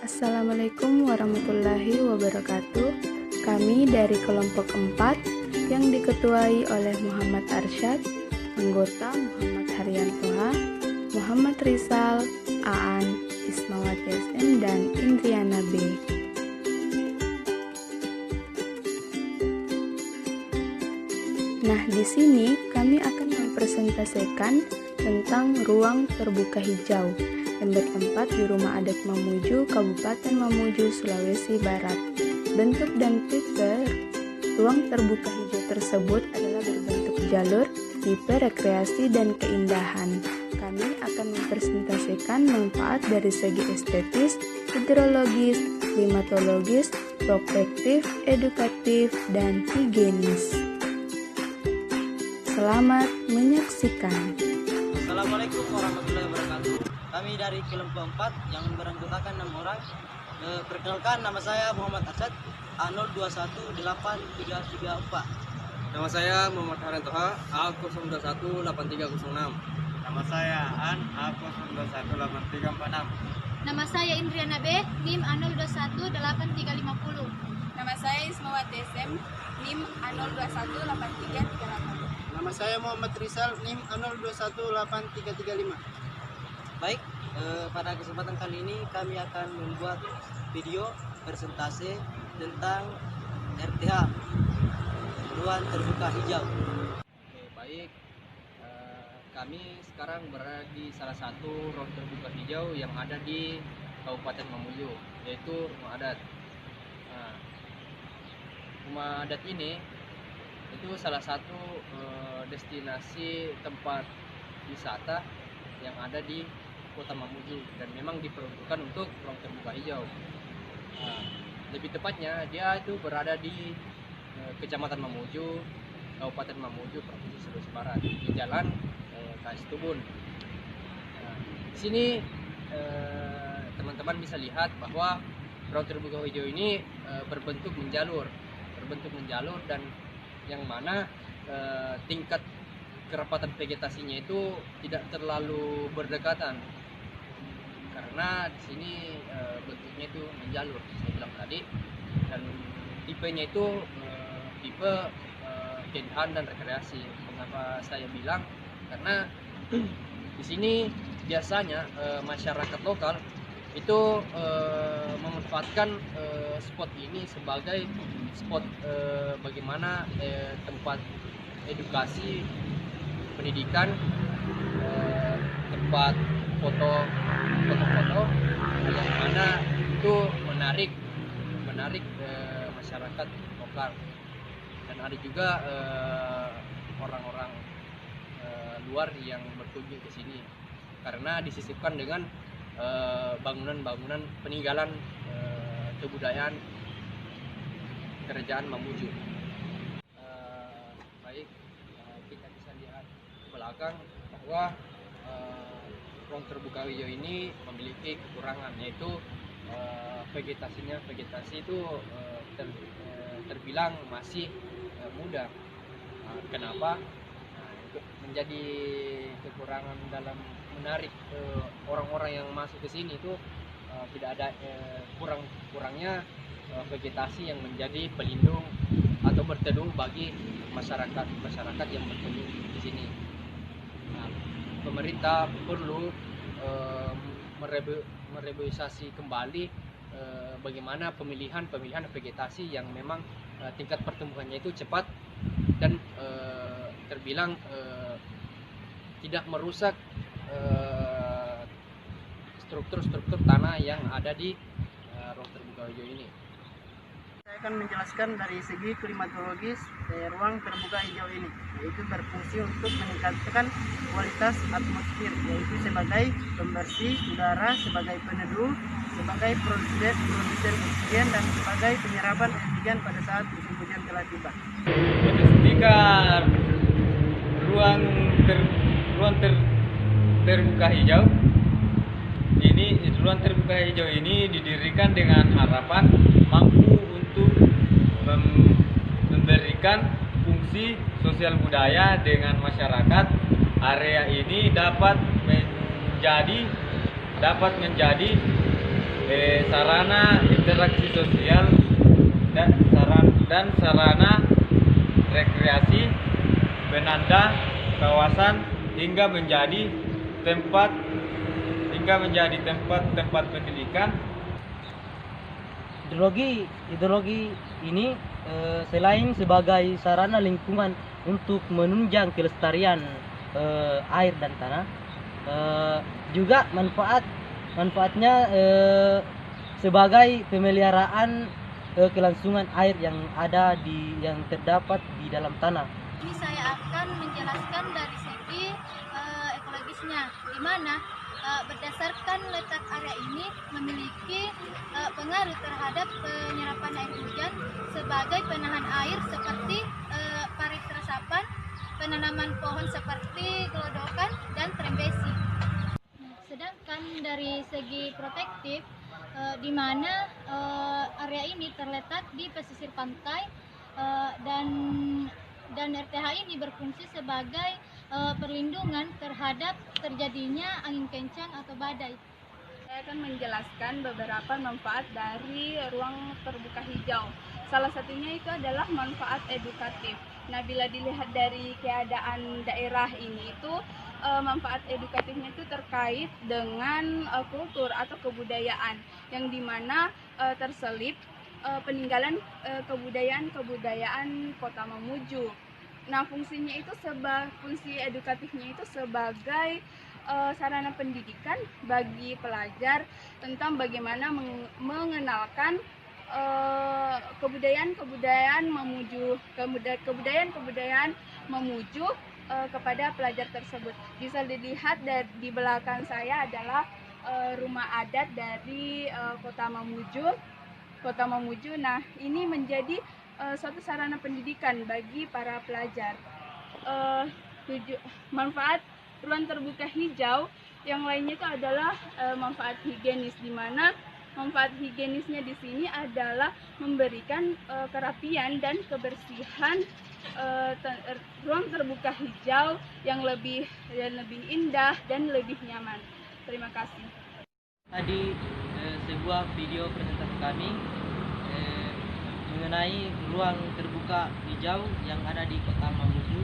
Assalamualaikum warahmatullahi wabarakatuh. Kami dari kelompok 4 yang diketuai oleh Muhammad Arsyad, anggota Muhammad Haryantoha, Muhammad Rizal, Aan, Ismawati SM, dan Indriana B. Nah, di sini kami akan mempresentasikan tentang ruang terbuka hijau yang bertempat di Rumah Adat Mamuju, Kabupaten Mamuju, Sulawesi Barat. Bentuk dan tipe ruang terbuka hijau tersebut adalah berbentuk jalur, tipe rekreasi dan keindahan. Kami akan mempresentasikan manfaat dari segi estetis, hidrologis, klimatologis, prospektif, edukatif, dan higienis. Selamat menyaksikan. Assalamualaikum warahmatullahi wabarakatuh. Kami dari kelompok 4 yang beranggotakan 6 orang. Perkenalkan, nama saya Muhammad Arsyad, A02183334. Nama saya Muhammad Haryantoha, A0218306. Nama saya An, A0218346. Nama saya Indriana B, NIM A021835. Nama saya Ismawati SM, NIM A021838. Nama saya Muhammad Rizal, NIM A021835. Baik, pada kesempatan kali ini kami akan membuat video presentasi tentang RTH, ruang terbuka hijau. Baik, kami sekarang berada di salah satu ruang terbuka hijau yang ada di Kabupaten Mamuju, yaitu Rumah Adat. Rumah Adat ini itu salah satu destinasi tempat wisata yang ada di Kota Mamuju dan memang diperuntukkan untuk ruang terbuka hijau. Lebih tepatnya dia itu berada di Kecamatan Mamuju, Kabupaten Mamuju, Provinsi Sulawesi Barat, di Jalan KS Tubun. Di sini teman-teman bisa lihat bahwa ruang terbuka hijau ini berbentuk menjalur dan yang mana tingkat kerapatan vegetasinya itu tidak terlalu berdekatan karena di sini bentuknya itu menjalur saya bilang tadi, dan tipenya itu tipe keindahan dan rekreasi. Mengapa saya bilang? Karena di sini biasanya masyarakat lokal itu memanfaatkan spot ini sebagai spot bagaimana tempat edukasi, pendidikan, tempat foto yang mana itu menarik masyarakat lokal, dan ada juga orang-orang luar yang berkunjung ke sini karena disisipkan dengan bangunan-bangunan peninggalan kebudayaan kerajaan Mamuju. Baik, kita bisa lihat ke belakang bahwa ruang terbuka hijau ini memiliki kekurangan, yaitu vegetasi itu terbilang masih muda. Kenapa? Menjadi kekurangan dalam menarik orang-orang yang masuk ke sini itu tidak ada kurangnya vegetasi yang menjadi pelindung atau berteduh bagi masyarakat yang berkunjung di sini. Nah, pemerintah perlu merevitalisasi kembali bagaimana pemilihan vegetasi yang memang tingkat pertumbuhannya itu cepat dan terbilang tidak merusak struktur tanah yang ada di ruang terbuka hijau ini. Saya akan menjelaskan dari segi klimatologis ruang terbuka hijau ini, yaitu berfungsi untuk meningkatkan kualitas atmosfer, yaitu sebagai pembersih udara, sebagai peneduh, sebagai produsen oksigen, dan sebagai penyerapan oksigen pada saat musim hujan telah tiba. Ketika ruang terbuka hijau ini didirikan dengan harapan mampu untuk memberikan fungsi sosial budaya dengan masyarakat. Area ini dapat menjadi sarana interaksi sosial dan sarana rekreasi, penanda kawasan hingga menjadi tempat pendidikan. Ideologi ini selain sebagai sarana lingkungan untuk menunjang kelestarian air dan tanah, juga manfaatnya sebagai pemeliharaan kelangsungan air yang terdapat di dalam tanah. Ini saya akan menjelaskan dari segi ekologisnya, di mana berdasarkan letak area ini memiliki pengaruh terhadap penyerapan air hujan sebagai penahan air seperti parit resapan, penanaman pohon seperti gelodokan dan trembesi. Sedangkan dari segi protektif, di mana area ini terletak di pesisir pantai dan RTH ini berfungsi sebagai perlindungan terhadap terjadinya angin kencang atau badai. Saya akan menjelaskan beberapa manfaat dari ruang terbuka hijau. Salah satunya itu adalah manfaat edukatif. Nah, bila dilihat dari keadaan daerah ini itu manfaat edukatifnya itu terkait dengan kultur atau kebudayaan yang dimana terselip peninggalan kebudayaan Kota Mamuju. Nah, fungsi edukatifnya itu sebagai sarana pendidikan bagi pelajar tentang bagaimana mengenalkan kebudayaan Mamuju kepada pelajar tersebut. Bisa dilihat di belakang saya adalah rumah adat dari Kota Mamuju. Nah, ini menjadi suatu sarana pendidikan bagi para pelajar. Manfaat ruang terbuka hijau yang lainnya itu adalah manfaat higienis, di mana manfaat higienisnya di sini adalah memberikan kerapian dan kebersihan ruang terbuka hijau yang lebih indah dan lebih nyaman. Terima kasih. Tadi sebuah video presentasi kami mengenai ruang terbuka hijau yang ada di Kota Mamuju.